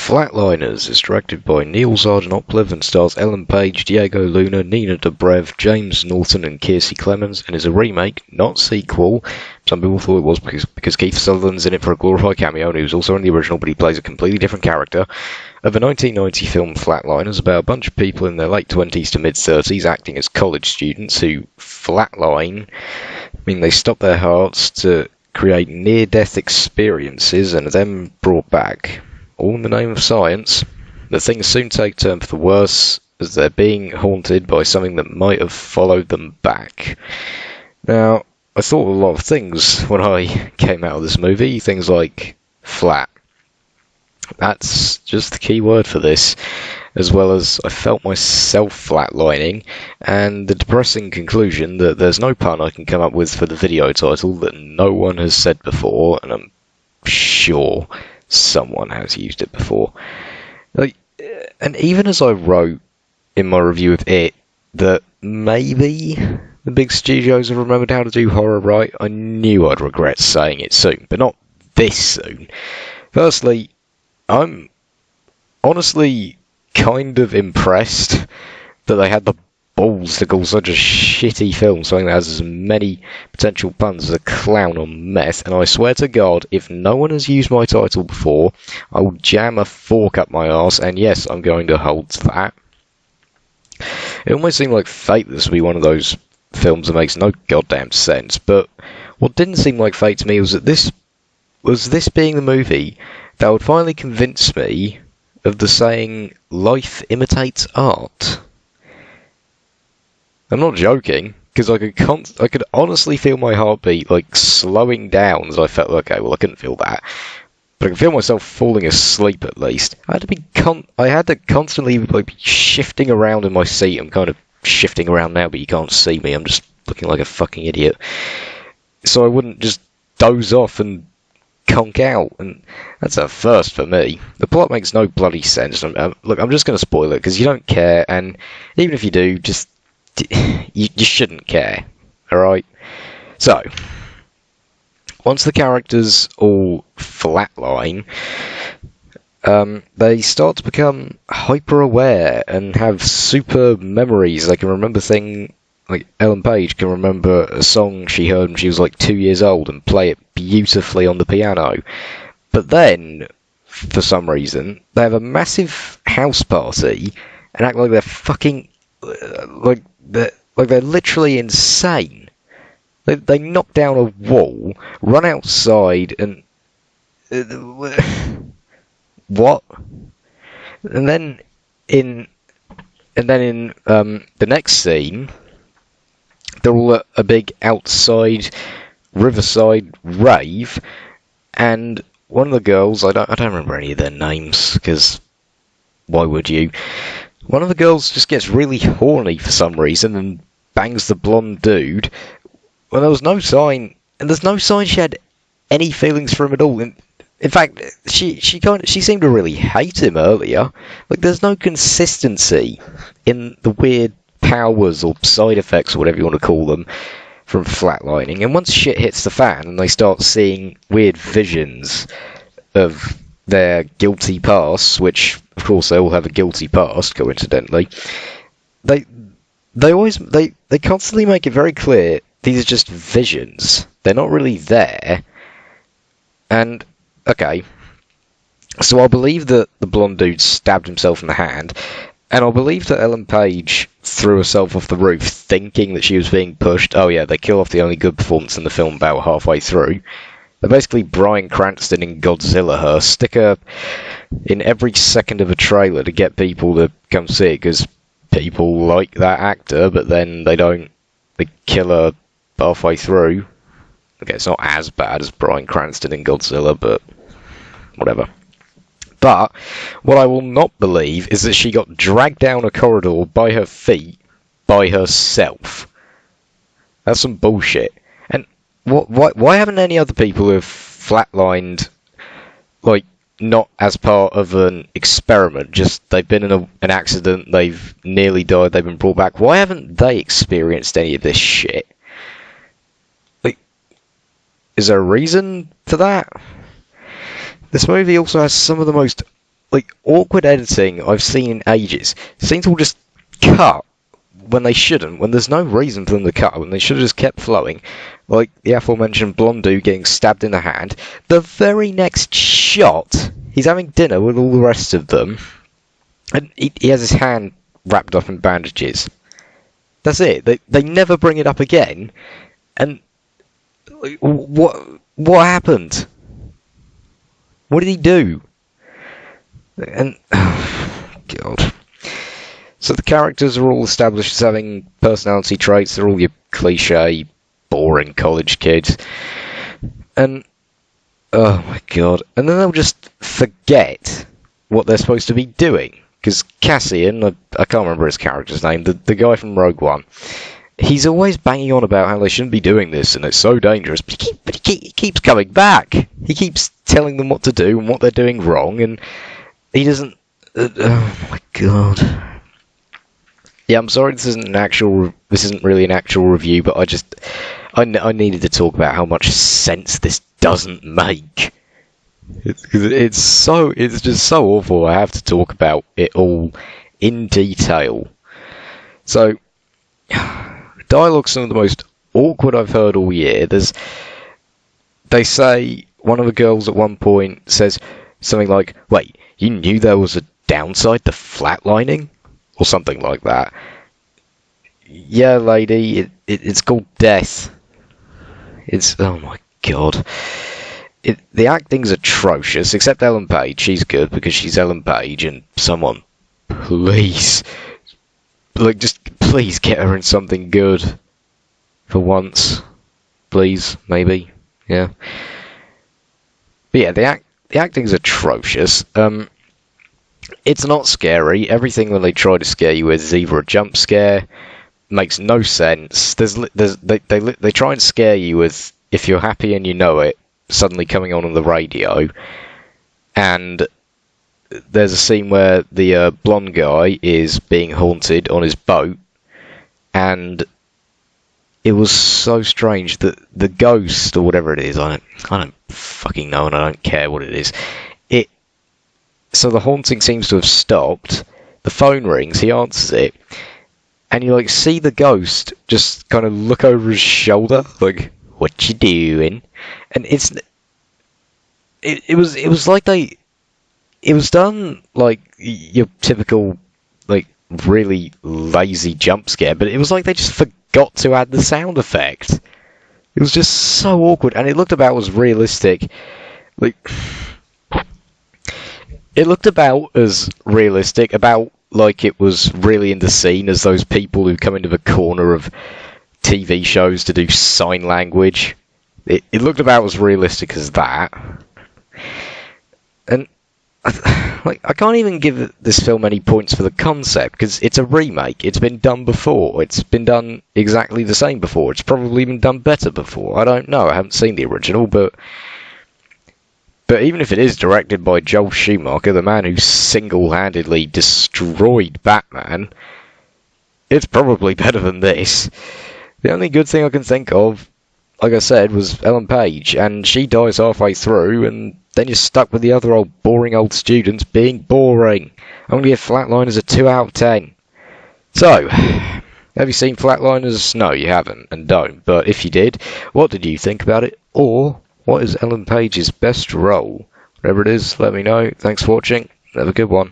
Flatliners is directed by Neil Sargent-Opliv and stars Ellen Page, Diego Luna, Nina Dobrev, James Norton and Kiersey Clemens, and is a remake, not sequel. Some people thought it was because Keith Sutherland's in it for a glorified cameo, and he was also in the original, but he plays a completely different character, of a 1990 film Flatliners about a bunch of people in their late 20s to mid-30s acting as college students who flatline, meaning they stop their hearts to create near-death experiences and are then brought back. All in the name of science. The things soon take a turn for the worse as they're being haunted by something that might have followed them back. Now, I thought a lot of things when I came out of this movie, things like flat. That's just the key word for this, as well as I felt myself flatlining, and the depressing conclusion that there's no pun I can come up with for the video title that no one has said before, and I'm sure someone has used it before. And even as I wrote in my review of it that maybe the big studios have remembered how to do horror right, I knew I'd regret saying it soon, but not this soon. Firstly, I'm honestly kind of impressed that they had the balls to call such a shitty film something that has as many potential puns as a clown on meth, and I swear to God, if no one has used my title before, I will jam a fork up my arse, and yes, I'm going to hold to that. It almost seemed like fate this would be one of those films that makes no goddamn sense, but what didn't seem like fate to me was that this being the movie that would finally convince me of the saying, life imitates art. I'm not joking, because I could honestly feel my heartbeat like slowing down as I felt. Okay, well I couldn't feel that, but I could feel myself falling asleep at least. I had to constantly be shifting around in my seat. I'm kind of shifting around now, but you can't see me. I'm just looking like a fucking idiot. So I wouldn't just doze off and conk out, and that's a first for me. The plot makes no bloody sense. Look, I'm just going to spoil it because you don't care, and even if you do, you shouldn't care, alright? So, once the characters all flatline, they start to become hyper-aware and have super memories. They can remember things, like Ellen Page can remember a song she heard when she was like 2 years old and play it beautifully on the piano. But then, for some reason, they have a massive house party and act like they're fucking... like they're literally insane. They knock down a wall, run outside, and what? And then in the next scene, they're all at a big outside riverside rave, and one of the girls, I don't remember any of their names because why would you? One of the girls just gets really horny for some reason and bangs the blonde dude. Well, there was no sign, and there's no sign she had any feelings for him at all. In fact, she seemed to really hate him earlier. Like, there's no consistency in the weird powers or side effects or whatever you want to call them from flatlining. And once shit hits the fan and they start seeing weird visions of their guilty past, which of course they all have a guilty past, coincidentally, they constantly make it very clear these are just visions. They're not really there. And okay, so I'll believe that the blonde dude stabbed himself in the hand, and I'll believe that Ellen Page threw herself off the roof thinking that she was being pushed. Oh yeah, they kill off the only good performance in the film about halfway through. They're basically Bryan Cranston in Godzilla her, stick her in every second of a trailer to get people to come see it, because people like that actor, but then they kill her halfway through. Okay, it's not as bad as Bryan Cranston in Godzilla, but whatever. But what I will not believe is that she got dragged down a corridor by her feet by herself. That's some bullshit. And why haven't any other people who have flatlined, like, not as part of an experiment, just they've been in an accident, they've nearly died, they've been brought back, why haven't they experienced any of this shit? Like, is there a reason for that? This movie also has some of the most like, awkward editing I've seen in ages. Scenes will just cut when they shouldn't, when there's no reason for them to cut, when they should have just kept flowing. Like the aforementioned blonde dude getting stabbed in the hand. The very next shot, he's having dinner with all the rest of them, and he has his hand wrapped up in bandages. That's it. They never bring it up again. And like, what happened? What did he do? And God. So the characters are all established as having personality traits. They're all your cliche, boring college kids. And oh my God. And then they'll just forget what they're supposed to be doing. Because Cassian, I can't remember his character's name, the guy from Rogue One, he's always banging on about how they shouldn't be doing this and it's so dangerous, but he keeps coming back. He keeps telling them what to do and what they're doing wrong, and he doesn't... oh my God. Yeah, I'm sorry this isn't really an actual review, but I needed to talk about how much sense this doesn't make. It's just so awful. I have to talk about it all in detail. So, dialogue's some of the most awkward I've heard all year. They say, one of the girls at one point says something like, "Wait, you knew there was a downside to flatlining?" Or something like that. Yeah, lady, it's called death. Oh my God. The acting's atrocious, except Ellen Page. She's good because she's Ellen Page, and someone, please, just please get her in something good. For once. Please, maybe. Yeah. But yeah, the acting's atrocious. It's not scary. Everything that they try to scare you with is either a jump scare, makes no sense. They try and scare you with, if you're happy and you know it, suddenly coming on the radio, and there's a scene where the blonde guy is being haunted on his boat, and it was so strange that the ghost, or whatever it is, I don't fucking know, and I don't care what it is. So the haunting seems to have stopped. The phone rings, he answers it, and you see the ghost just kind of look over his shoulder, like, "What you doing?" And it was like it was done like your typical really lazy jump scare, but it was like they just forgot to add the sound effect. It was just so awkward, and it looked about as realistic. It looked about as realistic, about like it was really in the scene as those people who come into the corner of TV shows to do sign language. It looked about as realistic as that. And I can't even give this film any points for the concept, because it's a remake. It's been done before. It's been done exactly the same before. It's probably been done better before. I don't know. I haven't seen the original, but even if it is directed by Joel Schumacher, the man who single-handedly destroyed Batman, it's probably better than this. The only good thing I can think of, like I said, was Ellen Page, and she dies halfway through, and then you're stuck with the other boring old students being boring. I'm going to give Flatliners a 2 out of 10. So, have you seen Flatliners? No, you haven't, and don't. But if you did, what did you think about it? Or what is Ellen Page's best role? Whatever it is, let me know. Thanks for watching. Have a good one.